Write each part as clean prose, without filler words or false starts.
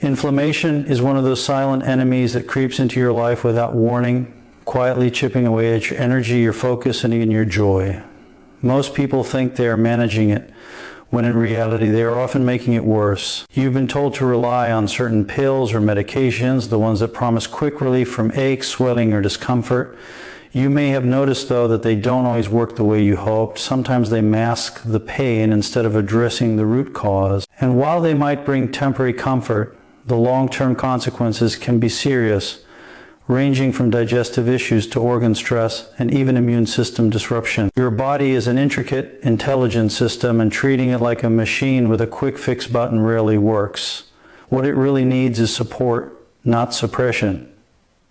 Inflammation is one of those silent enemies that creeps into your life without warning, quietly chipping away at your energy, your focus, and even your joy. Most people think they are managing it, when in reality they are often making it worse. You've been told to rely on certain pills or medications, the ones that promise quick relief from aches, swelling, or discomfort. You may have noticed, though, that they don't always work the way you hoped. Sometimes they mask the pain instead of addressing the root cause. And while they might bring temporary comfort, the long-term consequences can be serious, ranging from digestive issues to organ stress and even immune system disruption. Your body is an intricate, intelligent system, and treating it like a machine with a quick fix button rarely works. What it really needs is support, not suppression.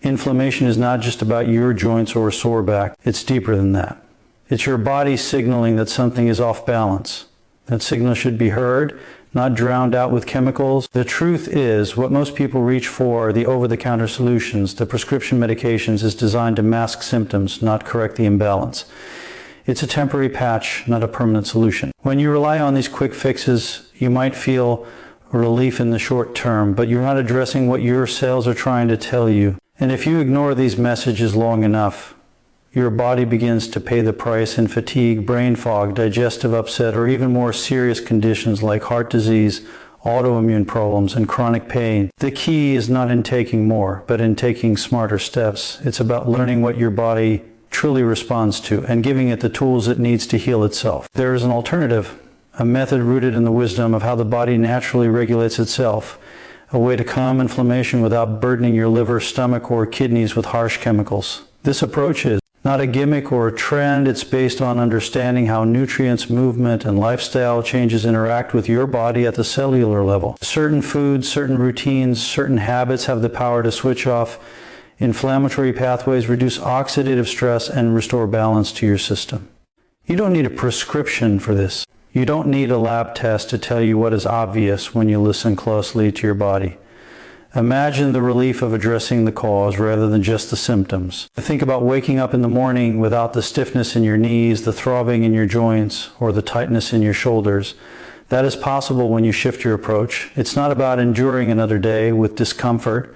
Inflammation is not just about your joints or a sore back. It's deeper than that. It's your body signaling that something is off balance. That signal should be heard, not drowned out with chemicals. The truth is, what most people reach for are the over-the-counter solutions. The prescription medications is designed to mask symptoms, not correct the imbalance. It's a temporary patch, not a permanent solution. When you rely on these quick fixes, you might feel relief in the short term, but you're not addressing what your cells are trying to tell you. And if you ignore these messages long enough, your body begins to pay the price in fatigue, brain fog, digestive upset, or even more serious conditions like heart disease, autoimmune problems, and chronic pain. The key is not in taking more, but in taking smarter steps. It's about learning what your body truly responds to and giving it the tools it needs to heal itself. There is an alternative, a method rooted in the wisdom of how the body naturally regulates itself, a way to calm inflammation without burdening your liver, stomach, or kidneys with harsh chemicals. This approach is not a gimmick or a trend. It's based on understanding how nutrients, movement, and lifestyle changes interact with your body at the cellular level. Certain foods, certain routines, certain habits have the power to switch off inflammatory pathways, reduce oxidative stress, and restore balance to your system. You don't need a prescription for this. You don't need a lab test to tell you what is obvious when you listen closely to your body. Imagine the relief of addressing the cause rather than just the symptoms. Think about waking up in the morning without the stiffness in your knees, the throbbing in your joints, or the tightness in your shoulders. That is possible when you shift your approach. It's not about enduring another day with discomfort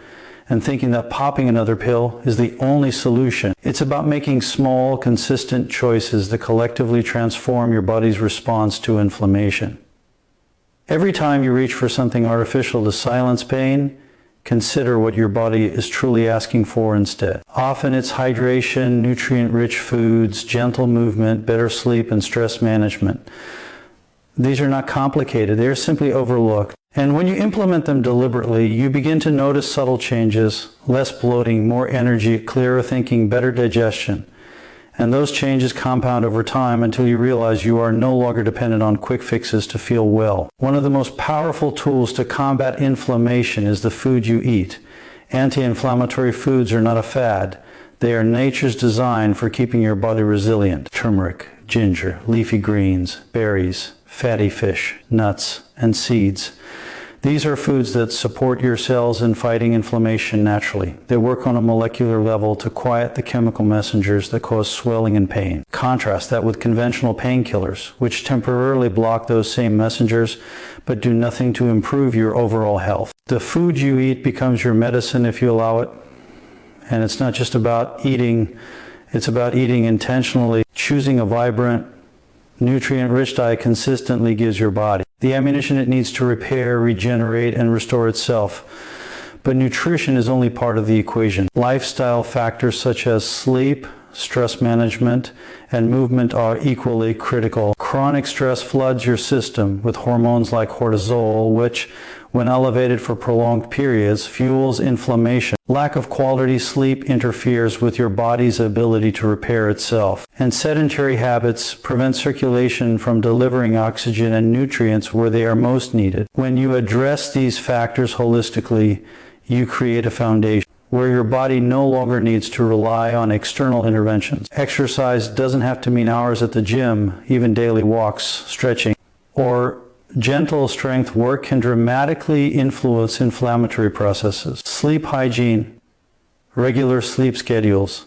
and thinking that popping another pill is the only solution. It's about making small, consistent choices that collectively transform your body's response to inflammation. Every time you reach for something artificial to silence pain, consider what your body is truly asking for instead. Often it's hydration, nutrient-rich foods, gentle movement, better sleep, and stress management. These are not complicated, they are simply overlooked. And when you implement them deliberately, you begin to notice subtle changes, less bloating, more energy, clearer thinking, better digestion. And those changes compound over time until you realize you are no longer dependent on quick fixes to feel well. One of the most powerful tools to combat inflammation is the food you eat. Anti-inflammatory foods are not a fad. They are nature's design for keeping your body resilient. Turmeric, ginger, leafy greens, berries, fatty fish, nuts, and seeds. These are foods that support your cells in fighting inflammation naturally. They work on a molecular level to quiet the chemical messengers that cause swelling and pain. Contrast that with conventional painkillers, which temporarily block those same messengers, but do nothing to improve your overall health. The food you eat becomes your medicine if you allow it. And it's not just about eating, it's about eating intentionally. Choosing a vibrant, nutrient-rich diet consistently gives your body the ammunition it needs to repair, regenerate, and restore itself. But nutrition is only part of the equation. Lifestyle factors such as sleep, stress management, and movement are equally critical. Chronic stress floods your system with hormones like cortisol, which, when elevated for prolonged periods, fuels inflammation. Lack of quality sleep interferes with your body's ability to repair itself. And sedentary habits prevent circulation from delivering oxygen and nutrients where they are most needed. When you address these factors holistically, you create a foundation where your body no longer needs to rely on external interventions. Exercise doesn't have to mean hours at the gym. Even daily walks, stretching, or gentle strength work can dramatically influence inflammatory processes. Sleep hygiene, regular sleep schedules,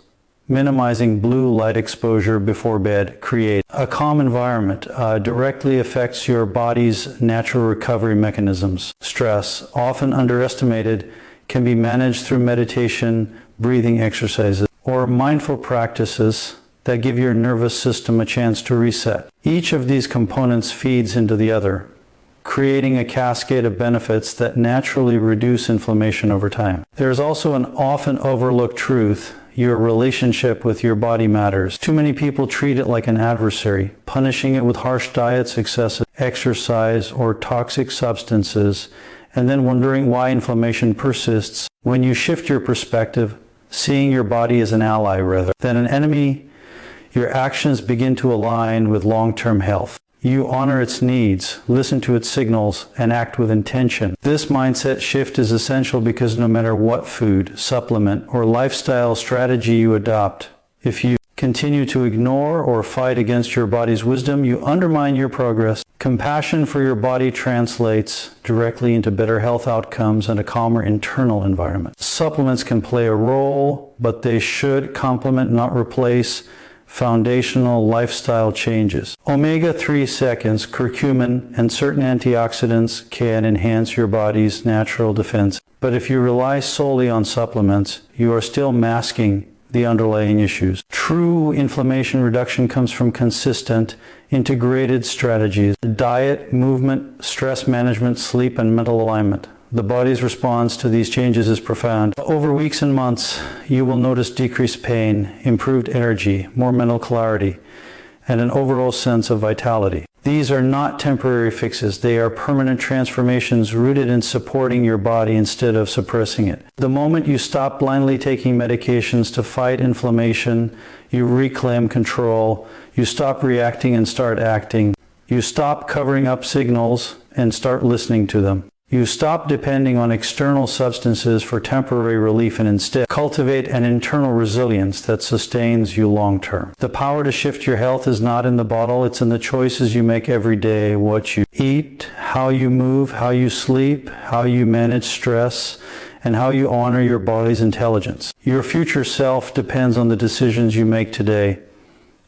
minimizing blue light exposure before bed. Create a calm environment directly affects your body's natural recovery mechanisms. Stress, often underestimated, can be managed through meditation, breathing exercises, or mindful practices that give your nervous system a chance to reset. Each of these components feeds into the other, creating a cascade of benefits that naturally reduce inflammation over time. There is also an often overlooked truth: your relationship with your body matters. Too many people treat it like an adversary, punishing it with harsh diets, excessive exercise, or toxic substances, and then wondering why inflammation persists. When you shift your perspective, seeing your body as an ally rather than an enemy, your actions begin to align with long-term health. You honor its needs, listen to its signals, and act with intention. This mindset shift is essential because no matter what food, supplement, or lifestyle strategy you adopt, if you continue to ignore or fight against your body's wisdom, you undermine your progress. Compassion for your body translates directly into better health outcomes and a calmer internal environment. Supplements can play a role, but they should complement, not replace, foundational lifestyle changes. Omega-3 seconds, curcumin, and certain antioxidants can enhance your body's natural defense. But if you rely solely on supplements, you are still masking the underlying issues. True inflammation reduction comes from consistent, integrated strategies: diet, movement, stress management, sleep, and mental alignment. The body's response to these changes is profound. Over weeks and months, you will notice decreased pain, improved energy, more mental clarity, and an overall sense of vitality. These are not temporary fixes. They are permanent transformations rooted in supporting your body instead of suppressing it. The moment you stop blindly taking medications to fight inflammation, you reclaim control. You stop reacting and start acting. You stop covering up signals and start listening to them. You stop depending on external substances for temporary relief and instead cultivate an internal resilience that sustains you long term. The power to shift your health is not in the bottle, it's in the choices you make every day: what you eat, how you move, how you sleep, how you manage stress, and how you honor your body's intelligence. Your future self depends on the decisions you make today.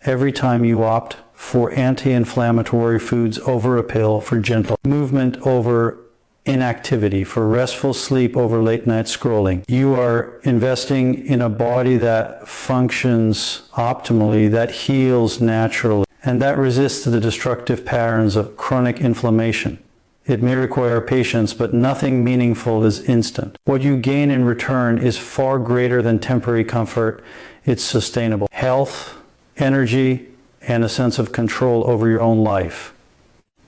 Every time you opt for anti-inflammatory foods over a pill, for gentle movement over inactivity, for restful sleep over late night scrolling, you are investing in a body that functions optimally, that heals naturally, and that resists the destructive patterns of chronic inflammation. It may require patience, but nothing meaningful is instant. What you gain in return is far greater than temporary comfort. It's sustainable health, energy, and a sense of control over your own life.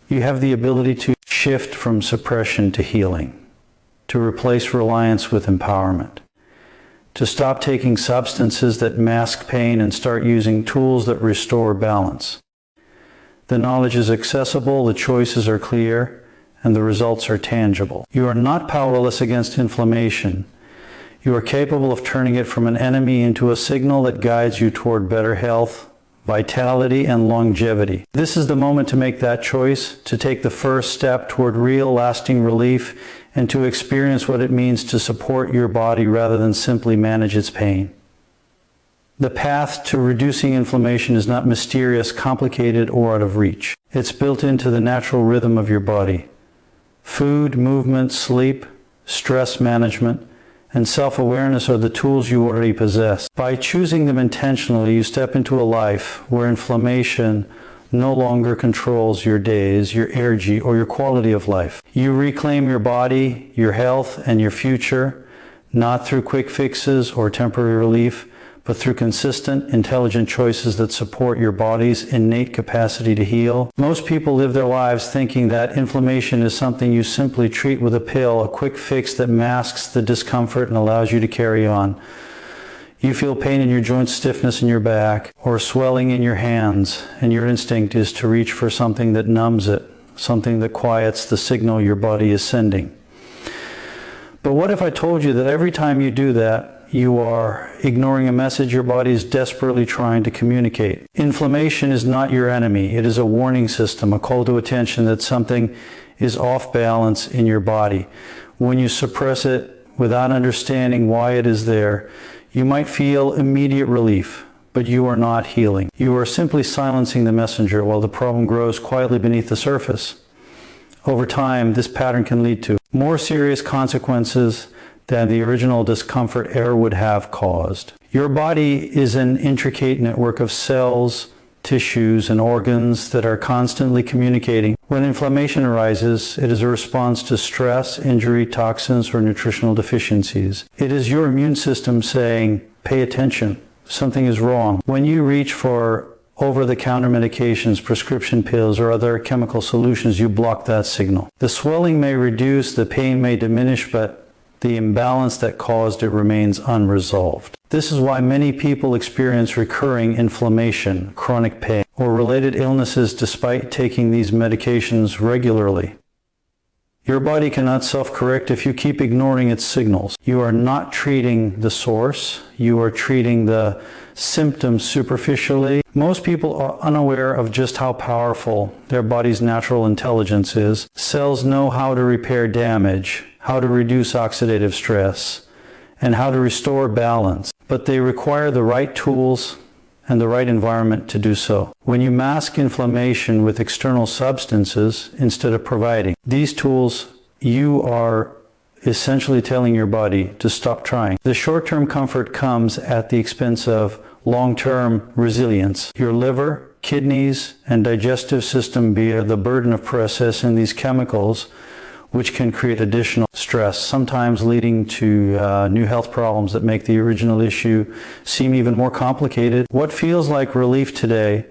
You have the ability to shift from suppression to healing, to replace reliance with empowerment, to stop taking substances that mask pain and start using tools that restore balance. The knowledge is accessible, the choices are clear, and the results are tangible. You are not powerless against inflammation. You are capable of turning it from an enemy into a signal that guides you toward better health, vitality, and longevity. This is the moment to make that choice, to take the first step toward real, lasting relief, and to experience what it means to support your body rather than simply manage its pain. The path to reducing inflammation is not mysterious, complicated, or out of reach. It's built into the natural rhythm of your body. Food, movement, sleep, stress management, and self-awareness are the tools you already possess. By choosing them intentionally, you step into a life where inflammation no longer controls your days, your energy, or your quality of life. You reclaim your body, your health, and your future, not through quick fixes or temporary relief, but through consistent, intelligent choices that support your body's innate capacity to heal. Most people live their lives thinking that inflammation is something you simply treat with a pill, a quick fix that masks the discomfort and allows you to carry on. You feel pain in your joints, stiffness in your back, or swelling in your hands, and your instinct is to reach for something that numbs it, something that quiets the signal your body is sending. But what if I told you that every time you do that, you are ignoring a message your body is desperately trying to communicate? Inflammation is not your enemy. It is a warning system, a call to attention that something is off balance in your body. When you suppress it without understanding why it is there, You might feel immediate relief, but you are not healing. You are simply silencing the messenger while the problem grows quietly beneath the surface. Over time, this pattern can lead to more serious consequences than the original discomfort ever would have caused. Your body is an intricate network of cells, tissues, and organs that are constantly communicating. When inflammation arises, it is a response to stress, injury, toxins, or nutritional deficiencies. It is your immune system saying, "Pay attention, something is wrong." When you reach for over-the-counter medications, prescription pills, or other chemical solutions, you block that signal. The swelling may reduce, the pain may diminish, but the imbalance that caused it remains unresolved. This is why many people experience recurring inflammation, chronic pain, or related illnesses despite taking these medications regularly. Your body cannot self-correct if you keep ignoring its signals. You are not treating the source, you are treating the symptoms superficially. Most people are unaware of just how powerful their body's natural intelligence is. Cells know how to repair damage, how to reduce oxidative stress, and how to restore balance. But they require the right tools and the right environment to do so. When you mask inflammation with external substances instead of providing these tools, you are essentially telling your body to stop trying. The short-term comfort comes at the expense of long-term resilience. Your liver, kidneys, and digestive system bear the burden of processing these chemicals, which can create additional stress, sometimes leading to new health problems that make the original issue seem even more complicated. What feels like relief today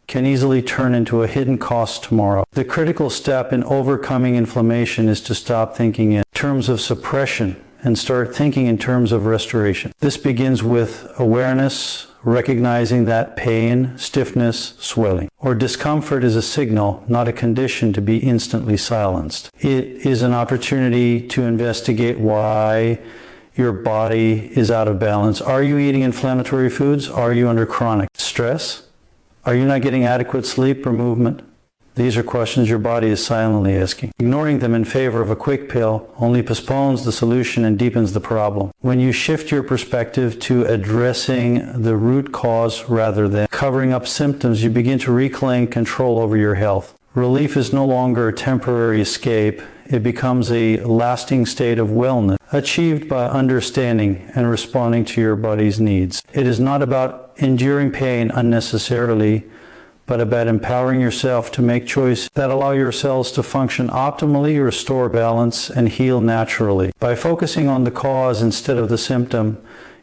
can easily turn into a hidden cost tomorrow. The critical step in overcoming inflammation is to stop thinking in terms of suppression and start thinking in terms of restoration. This begins with awareness, recognizing that pain, stiffness, swelling, or discomfort is a signal, not a condition to be instantly silenced. It is an opportunity to investigate why your body is out of balance. Are you eating inflammatory foods? Are you under chronic stress? Are you not getting adequate sleep or movement? These are questions your body is silently asking. Ignoring them in favor of a quick pill only postpones the solution and deepens the problem. When you shift your perspective to addressing the root cause rather than covering up symptoms, you begin to reclaim control over your health. Relief is no longer a temporary escape. It becomes a lasting state of wellness, achieved by understanding and responding to your body's needs. It is not about enduring pain unnecessarily, but about empowering yourself to make choices that allow your cells to function optimally, restore balance, and heal naturally. By focusing on the cause instead of the symptom,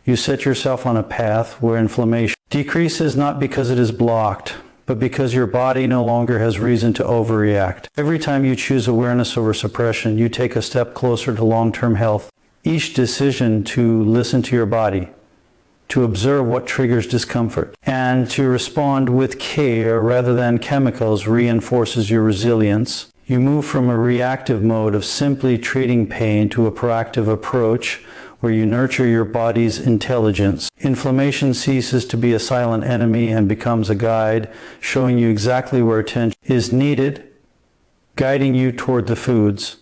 you set yourself on a path where inflammation decreases not because it is blocked, but because your body no longer has reason to overreact. Every time you choose awareness over suppression, you take a step closer to long-term health. Each decision to listen to your body, to observe what triggers discomfort, and to respond with care rather than chemicals reinforces your resilience. You move from a reactive mode of simply treating pain to a proactive approach where you nurture your body's intelligence. Inflammation ceases to be a silent enemy and becomes a guide, showing you exactly where attention is needed, guiding you toward the foods,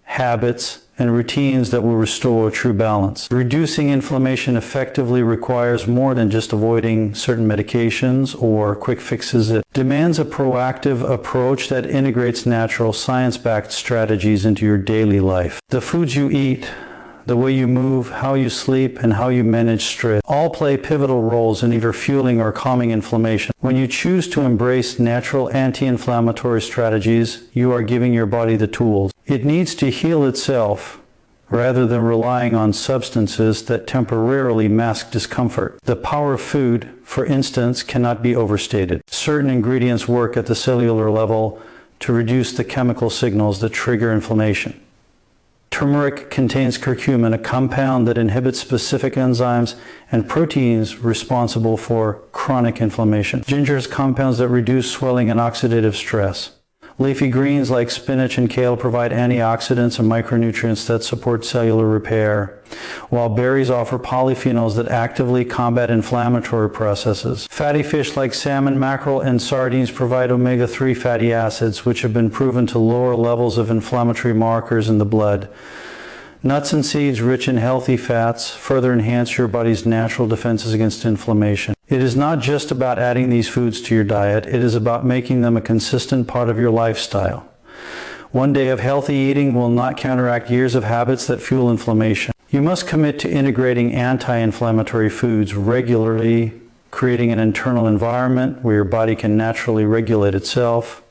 habits, and routines that will restore true balance. Reducing inflammation effectively requires more than just avoiding certain medications or quick fixes. It demands a proactive approach that integrates natural, science-backed strategies into your daily life. The foods you eat, the way you move, how you sleep, and how you manage stress all play pivotal roles in either fueling or calming inflammation. When you choose to embrace natural anti-inflammatory strategies, you are giving your body the tools it needs to heal itself rather than relying on substances that temporarily mask discomfort. The power of food, for instance, cannot be overstated. Certain ingredients work at the cellular level to reduce the chemical signals that trigger inflammation. Turmeric contains curcumin, a compound that inhibits specific enzymes and proteins responsible for chronic inflammation. Ginger has compounds that reduce swelling and oxidative stress. Leafy greens like spinach and kale provide antioxidants and micronutrients that support cellular repair, while berries offer polyphenols that actively combat inflammatory processes. Fatty fish like salmon, mackerel, and sardines provide omega-3 fatty acids, which have been proven to lower levels of inflammatory markers in the blood. Nuts and seeds rich in healthy fats further enhance your body's natural defenses against inflammation. It is not just about adding these foods to your diet, it is about making them a consistent part of your lifestyle. One day of healthy eating will not counteract years of habits that fuel inflammation. You must commit to integrating anti-inflammatory foods regularly, creating an internal environment where your body can naturally regulate itself.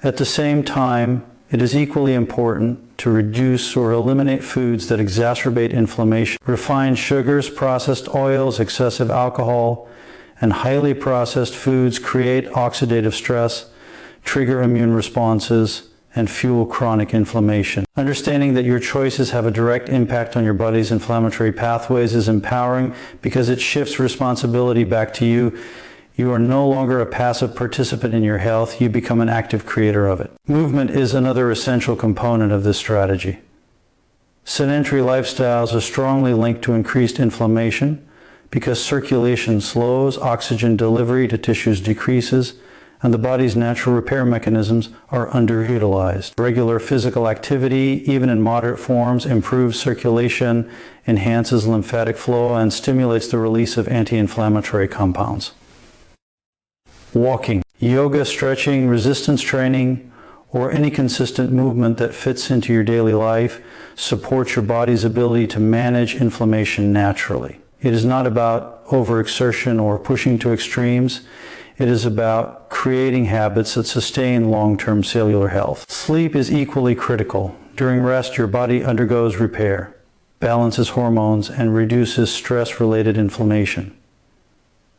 At the same time, it is equally important to reduce or eliminate foods that exacerbate inflammation. Refined sugars, processed oils, excessive alcohol, and highly processed foods create oxidative stress, trigger immune responses, and fuel chronic inflammation. Understanding that your choices have a direct impact on your body's inflammatory pathways is empowering because it shifts responsibility back to you. You are no longer a passive participant in your health, you become an active creator of it. Movement is another essential component of this strategy. Sedentary lifestyles are strongly linked to increased inflammation because circulation slows, oxygen delivery to tissues decreases, and the body's natural repair mechanisms are underutilized. Regular physical activity, even in moderate forms, improves circulation, enhances lymphatic flow, and stimulates the release of anti-inflammatory compounds. Walking, yoga, stretching, resistance training, or any consistent movement that fits into your daily life supports your body's ability to manage inflammation naturally. It is not about overexertion or pushing to extremes. It is about creating habits that sustain long-term cellular health. Sleep is equally critical. During rest, your body undergoes repair, balances hormones, and reduces stress-related inflammation.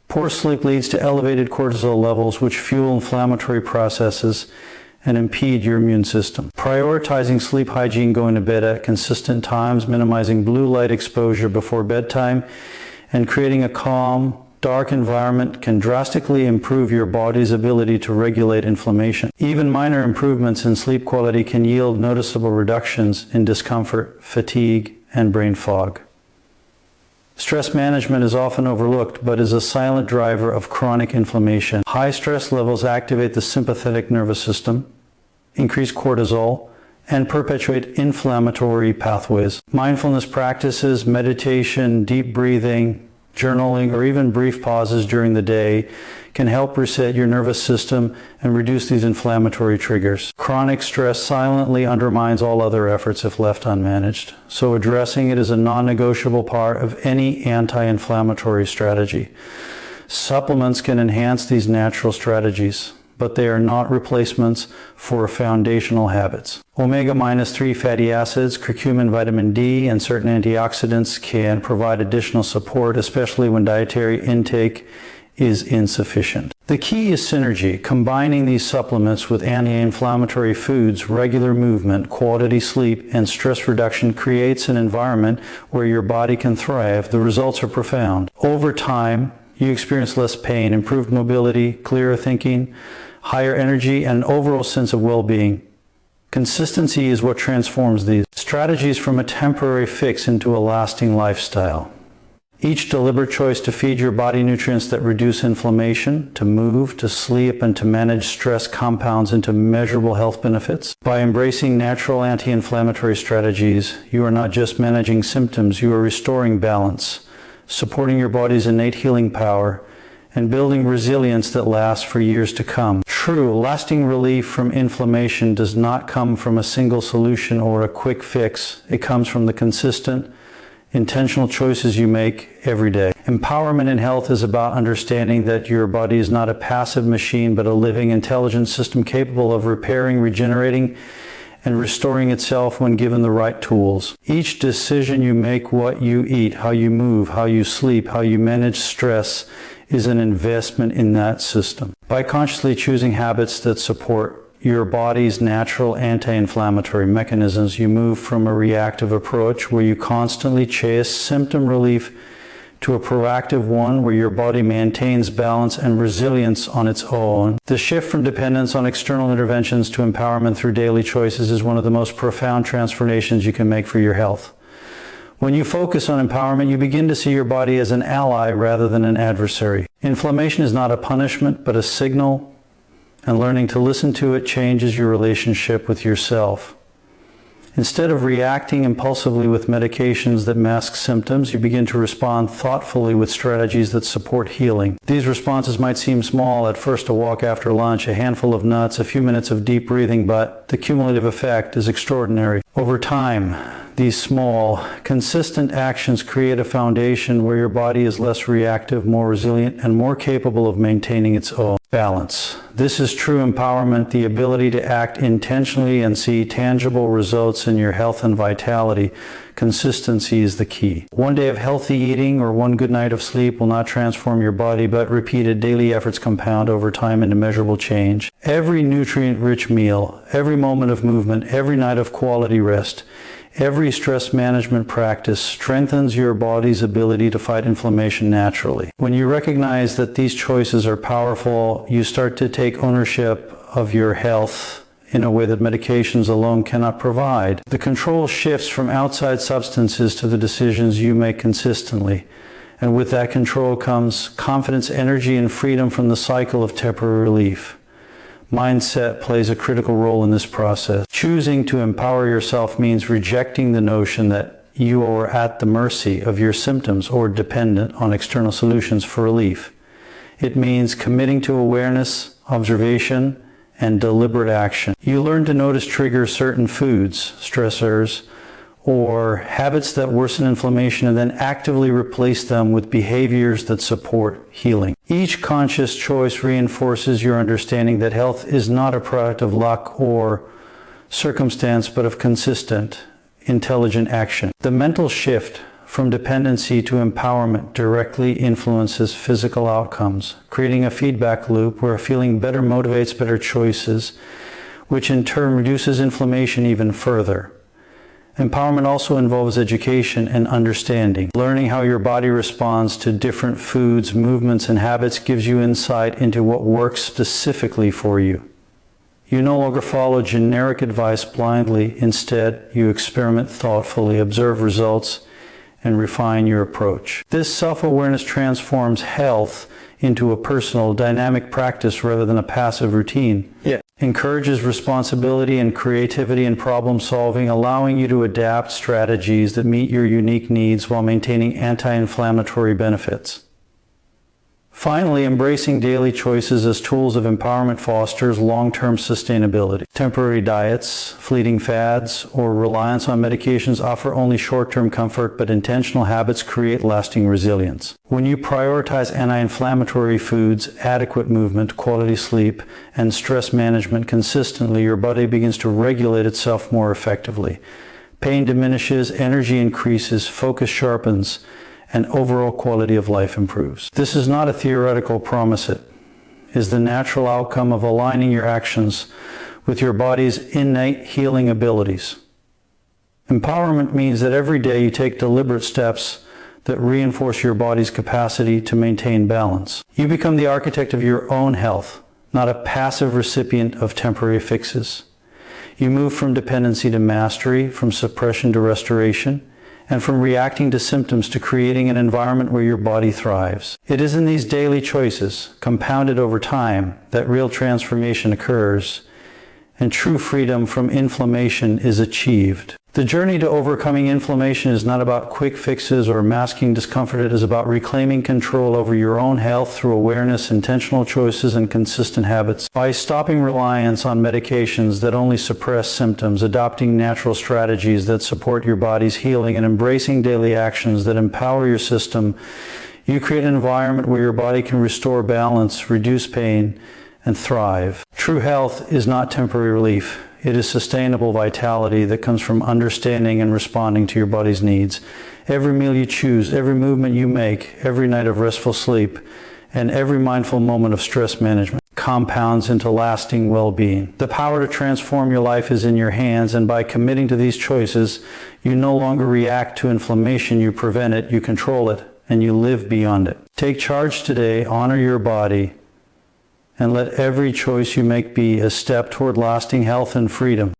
Poor sleep leads to elevated cortisol levels, which fuel inflammatory processes and impede your immune system. Prioritizing sleep hygiene, going to bed at consistent times, minimizing blue light exposure before bedtime, and creating a calm, dark environment can drastically improve your body's ability to regulate inflammation. Even minor improvements in sleep quality can yield noticeable reductions in discomfort, fatigue, and brain fog. Stress management is often overlooked, but is a silent driver of chronic inflammation. High stress levels activate the sympathetic nervous system, increase cortisol, and perpetuate inflammatory pathways. Mindfulness practices, meditation, deep breathing, journaling, or even brief pauses during the day can help reset your nervous system and reduce these inflammatory triggers. Chronic stress silently undermines all other efforts if left unmanaged, so addressing it is a non-negotiable part of any anti-inflammatory strategy. Supplements can enhance these natural strategies, but they are not replacements for foundational habits. Omega-3 fatty acids, curcumin, vitamin D, and certain antioxidants can provide additional support, especially when dietary intake is insufficient. The key is synergy. Combining these supplements with anti-inflammatory foods, regular movement, quality sleep, and stress reduction creates an environment where your body can thrive. The results are profound. Over time, you experience less pain, improved mobility, clearer thinking, higher energy, and an overall sense of well-being. Consistency is what transforms these strategies from a temporary fix into a lasting lifestyle. Each deliberate choice to feed your body nutrients that reduce inflammation, to move, to sleep, and to manage stress compounds into measurable health benefits. By embracing natural anti-inflammatory strategies, you are not just managing symptoms, you are restoring balance, supporting your body's innate healing power, and building resilience that lasts for years to come. True, lasting relief from inflammation does not come from a single solution or a quick fix. It comes from the consistent, intentional choices you make every day. Empowerment in health is about understanding that your body is not a passive machine, but a living, intelligent system capable of repairing, regenerating, and restoring itself when given the right tools. Each decision you make, what you eat, how you move, how you sleep, how you manage stress, is an investment in that system. By consciously choosing habits that support your body's natural anti-inflammatory mechanisms, you move from a reactive approach where you constantly chase symptom relief to a proactive one where your body maintains balance and resilience on its own. The shift from dependence on external interventions to empowerment through daily choices is one of the most profound transformations you can make for your health. When you focus on empowerment, you begin to see your body as an ally rather than an adversary. Inflammation is not a punishment, but a signal, and learning to listen to it changes your relationship with yourself. Instead of reacting impulsively with medications that mask symptoms, you begin to respond thoughtfully with strategies that support healing. These responses might seem small, at first a walk after lunch, a handful of nuts, a few minutes of deep breathing, but the cumulative effect is extraordinary. Over time, these small, consistent actions create a foundation where your body is less reactive, more resilient, and more capable of maintaining its own balance. This is true empowerment, the ability to act intentionally and see tangible results in your health and vitality. Consistency is the key. One day of healthy eating or one good night of sleep will not transform your body, but repeated daily efforts compound over time into measurable change. Every nutrient-rich meal, every moment of movement, every night of quality rest, every stress management practice strengthens your body's ability to fight inflammation naturally. When you recognize that these choices are powerful, you start to take ownership of your health in a way that medications alone cannot provide. The control shifts from outside substances to the decisions you make consistently. And with that control comes confidence, energy, and freedom from the cycle of temporary relief. Mindset plays a critical role in this process. Choosing to empower yourself means rejecting the notion that you are at the mercy of your symptoms or dependent on external solutions for relief. It means committing to awareness, observation, and deliberate action. You learn to notice triggers, certain foods, stressors, or habits that worsen inflammation, and then actively replace them with behaviors that support healing. Each conscious choice reinforces your understanding that health is not a product of luck or circumstance, but of consistent, intelligent action. The mental shift from dependency to empowerment directly influences physical outcomes, creating a feedback loop where feeling better motivates better choices, which in turn reduces inflammation even further. Empowerment also involves education and understanding. Learning how your body responds to different foods, movements, and habits gives you insight into what works specifically for you. You no longer follow generic advice blindly. Instead, you experiment thoughtfully, observe results, and refine your approach. This self-awareness transforms health into a personal, dynamic practice rather than a passive routine. It encourages responsibility and creativity in problem solving, allowing you to adapt strategies that meet your unique needs while maintaining anti-inflammatory benefits. Finally, embracing daily choices as tools of empowerment fosters long-term sustainability. Temporary diets, fleeting fads, or reliance on medications offer only short-term comfort, but intentional habits create lasting resilience. When you prioritize anti-inflammatory foods, adequate movement, quality sleep, and stress management consistently, your body begins to regulate itself more effectively. Pain diminishes, energy increases, focus sharpens, and overall quality of life improves. This is not a theoretical promise. It is the natural outcome of aligning your actions with your body's innate healing abilities. Empowerment means that every day you take deliberate steps that reinforce your body's capacity to maintain balance. You become the architect of your own health, not a passive recipient of temporary fixes. You move from dependency to mastery, from suppression to restoration, and from reacting to symptoms to creating an environment where your body thrives. It is in these daily choices, compounded over time, that real transformation occurs, and true freedom from inflammation is achieved. The journey to overcoming inflammation is not about quick fixes or masking discomfort. It is about reclaiming control over your own health through awareness, intentional choices, and consistent habits. By stopping reliance on medications that only suppress symptoms, adopting natural strategies that support your body's healing, and embracing daily actions that empower your system, you create an environment where your body can restore balance, reduce pain, and thrive. True health is not temporary relief. It is sustainable vitality that comes from understanding and responding to your body's needs. Every meal you choose, every movement you make, every night of restful sleep, and every mindful moment of stress management compounds into lasting well-being. The power to transform your life is in your hands, and by committing to these choices, you no longer react to inflammation, you prevent it, you control it, and you live beyond it. Take charge today, honor your body, and let every choice you make be a step toward lasting health and freedom.